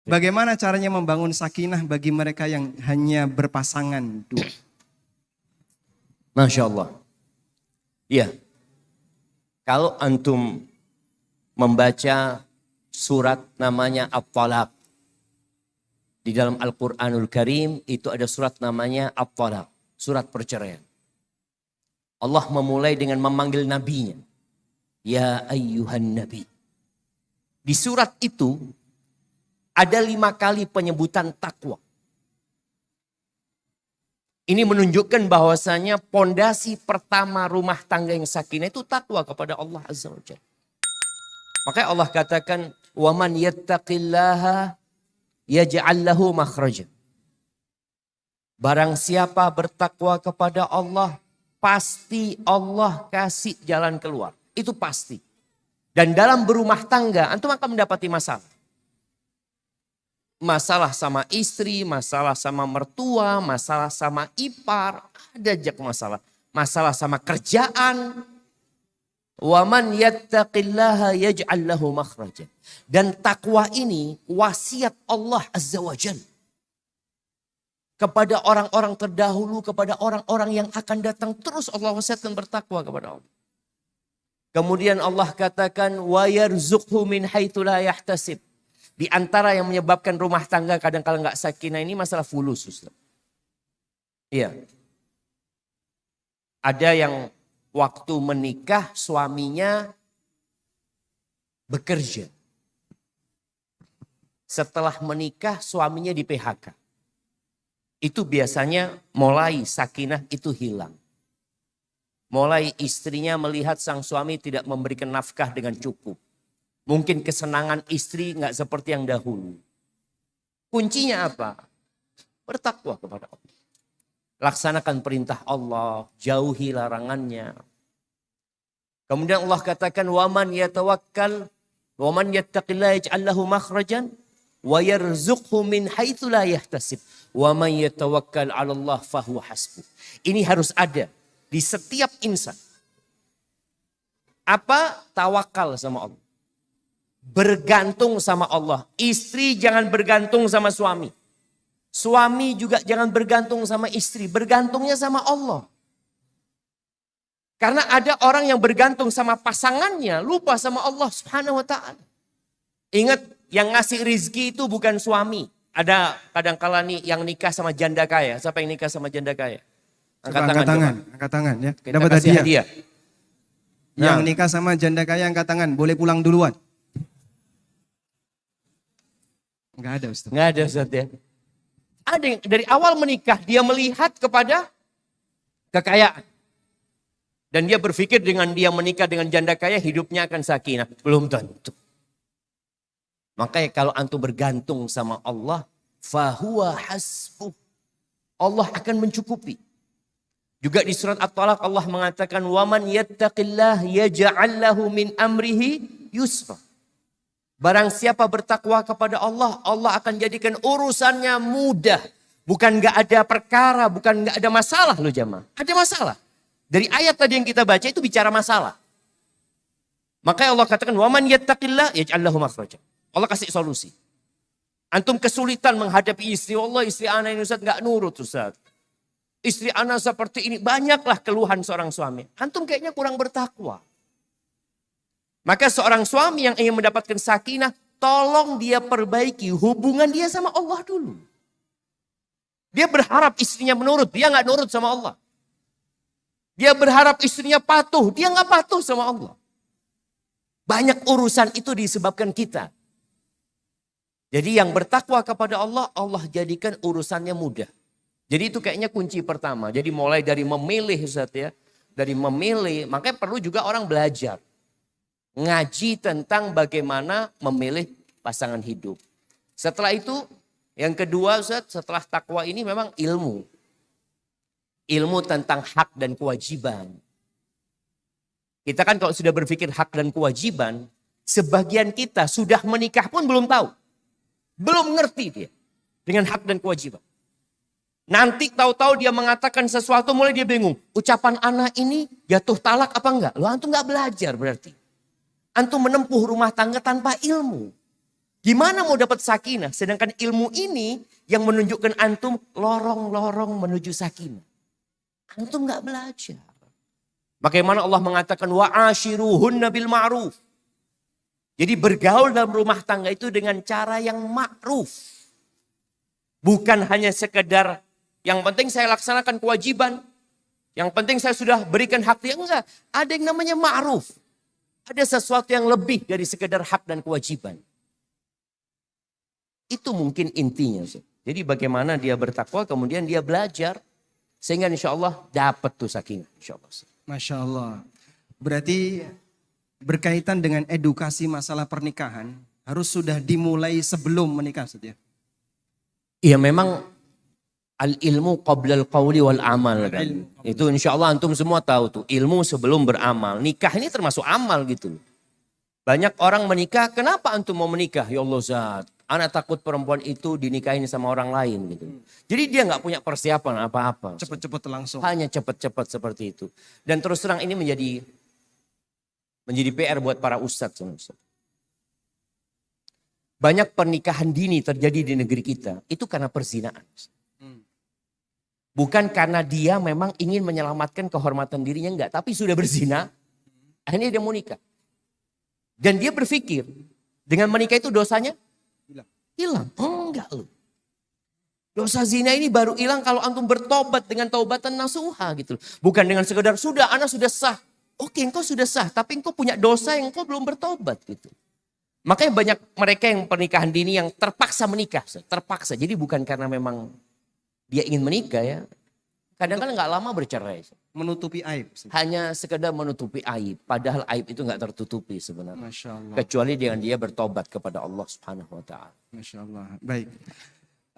Bagaimana caranya membangun sakinah bagi mereka yang hanya berpasangan dua? Masya Allah. Iya. Kalau antum membaca surat namanya At-Talaq. Di dalam Al-Quranul Karim itu ada surat namanya At-Talaq. Surat perceraian. Allah memulai dengan memanggil nabinya. Ya ayyuhan nabi. Di surat itu ada 5 kali penyebutan takwa. Ini menunjukkan bahwasanya pondasi pertama rumah tangga yang sakinah itu takwa kepada Allah Azza wa Jalla. Makanya Allah katakan, "Waman yattaqillaha yaj'al lahu makhraja." Barang siapa bertakwa kepada Allah, pasti Allah kasih jalan keluar. Itu pasti. Dan dalam berumah tangga, antum akan mendapati masalah. Masalah sama istri, masalah sama mertua, masalah sama ipar, ada aja masalah. Masalah sama kerjaan. Waman yattaqillaha yaj'al lahu makhraja. Dan takwa ini wasiat Allah Azza wa Jalla kepada orang-orang terdahulu, kepada orang-orang yang akan datang, terus Allah wasiatkan bertakwa kepada Allah. Kemudian Allah katakan wa yarzuqhu min haitsu la yahtasib. Di antara yang menyebabkan rumah tangga kadang-kala nggak sakinah ini masalah fulus, Ustaz. Iya. Ada yang waktu menikah suaminya bekerja. Setelah menikah suaminya di PHK. Itu biasanya mulai sakinah itu hilang. Mulai istrinya melihat sang suami tidak memberikan nafkah dengan cukup. Mungkin kesenangan istri nggak seperti yang dahulu. Kuncinya apa? Bertakwa kepada Allah. Laksanakan perintah Allah, jauhi larangannya. Kemudian Allah katakan, "Waman yatawakkal, waman yattaqillaha yaj'al lahu makhrajan, wa yarzuqhu min haitsu la yahtasib, wa man yatawakkal 'ala Allah fahuwa hasbuh." Ini harus ada di setiap insan. Apa? Tawakal sama Allah. Bergantung sama Allah. Istri jangan bergantung sama suami. Suami juga jangan bergantung sama istri. Bergantungnya sama Allah. Karena ada orang yang bergantung sama pasangannya. Lupa sama Allah Subhanahu wa ta'ala. Ingat yang ngasih rizki itu bukan suami. Ada kadang-kala nih yang nikah sama janda kaya. Siapa yang nikah sama janda kaya? Angkat tangan. Angkat tangan ya. Kita Dapat kasih hadiah. hadiah. Yang nikah sama janda kaya angkat tangan. Boleh pulang duluan. Enggak ada Ustaz. Enggak ada Ustaz ya. Ada yang dari awal menikah dia melihat kepada kekayaan. Dan dia berpikir dengan dia menikah dengan janda kaya hidupnya akan sakinah. Belum tentu. Makanya kalau antum bergantung sama Allah, fahuwa hasbuh. Allah akan mencukupi. Juga di surat At-Talaq Allah mengatakan, "Waman yattaqillah yaj'al lahu min amrihi yusra." Barang siapa bertakwa kepada Allah, Allah akan jadikan urusannya mudah. Bukan gak ada perkara, bukan gak ada masalah loh jamaah. Ada masalah. Dari ayat tadi yang kita baca itu bicara masalah. Makanya Allah katakan, "Waman yattaqillah yaj'al lahu makhraja." Allah kasih solusi. Antum kesulitan menghadapi istri Allah, istri anak ini Ustaz gak nurut Ustaz. Istri anak seperti ini, banyaklah keluhan seorang suami. Antum kayaknya kurang bertakwa. Maka seorang suami yang ingin mendapatkan sakinah, tolong dia perbaiki hubungan dia sama Allah dulu. Dia berharap istrinya menurut, dia nggak nurut sama Allah. Dia berharap istrinya patuh, dia nggak patuh sama Allah. Banyak urusan itu disebabkan kita. Jadi yang bertakwa kepada Allah, Allah jadikan urusannya mudah. Jadi itu kayaknya kunci pertama. Jadi mulai dari memilih Ustaz ya. Dari memilih, makanya perlu juga orang belajar. Ngaji tentang bagaimana memilih pasangan hidup. Setelah itu, yang kedua Ustaz, setelah takwa ini memang ilmu. Ilmu tentang hak dan kewajiban. Kita kan kalau sudah berpikir hak dan kewajiban, sebagian kita sudah menikah pun belum tahu. Belum ngerti dia dengan hak dan kewajiban. Nanti tahu-tahu dia mengatakan sesuatu mulai dia bingung. Ucapan anak ini jatuh talak apa enggak? Loh antum enggak belajar berarti. Antum menempuh rumah tangga tanpa ilmu. Gimana mau dapat sakinah? Sedangkan ilmu ini yang menunjukkan antum lorong-lorong menuju sakinah. Antum nggak belajar. Bagaimana Allah mengatakan wa'ashiruhunna bil ma'ruf. Jadi bergaul dalam rumah tangga itu dengan cara yang ma'ruf. Bukan hanya sekedar yang penting saya laksanakan kewajiban. Yang penting saya sudah berikan hak dia. Enggak, ada yang namanya ma'ruf. Ada sesuatu yang lebih dari sekedar hak dan kewajiban. Itu mungkin intinya. Jadi bagaimana dia bertakwa kemudian dia belajar. Sehingga insya Allah dapat tuh sakinah. Insya Allah. Masya Allah. Berarti berkaitan dengan edukasi masalah pernikahan harus sudah dimulai sebelum menikah, Ustaz ya? Iya memang al-ilmu qabla al-qawli wal amal kan. Itu insya Allah antum semua tahu tuh. Ilmu sebelum beramal. Nikah ini termasuk amal gitu. Banyak orang menikah, kenapa antum mau menikah? Ya Allah Zat, anak takut perempuan itu dinikahin sama orang lain gitu. Jadi dia nggak punya persiapan apa-apa. Cepet-cepet langsung. Hanya cepat-cepat seperti itu. Dan terus terang ini menjadi PR buat para ustadz. Banyak pernikahan dini terjadi di negeri kita. Itu karena perzinaan. Bukan karena dia memang ingin menyelamatkan kehormatan dirinya, enggak. Tapi sudah berzina, akhirnya dia mau nikah. Dan dia berpikir, dengan menikah itu dosanya hilang. Enggak loh. Dosa zina ini baru hilang kalau antum bertobat dengan taubatan nasuha gitu. Bukan dengan sekedar sudah anak sudah sah. Oke engkau sudah sah tapi engkau punya dosa yang engkau belum bertobat gitu. Makanya banyak mereka yang pernikahan dini yang terpaksa menikah. Terpaksa. Jadi bukan karena memang dia ingin menikah ya. Kadang-kadang gak lama bercerai. Menutupi aib. Hanya sekedar menutupi aib. Padahal aib itu gak tertutupi sebenarnya. Masya Allah. Kecuali dengan dia bertobat kepada Allah Subhanahu wa ta'ala. Masya Allah. Baik.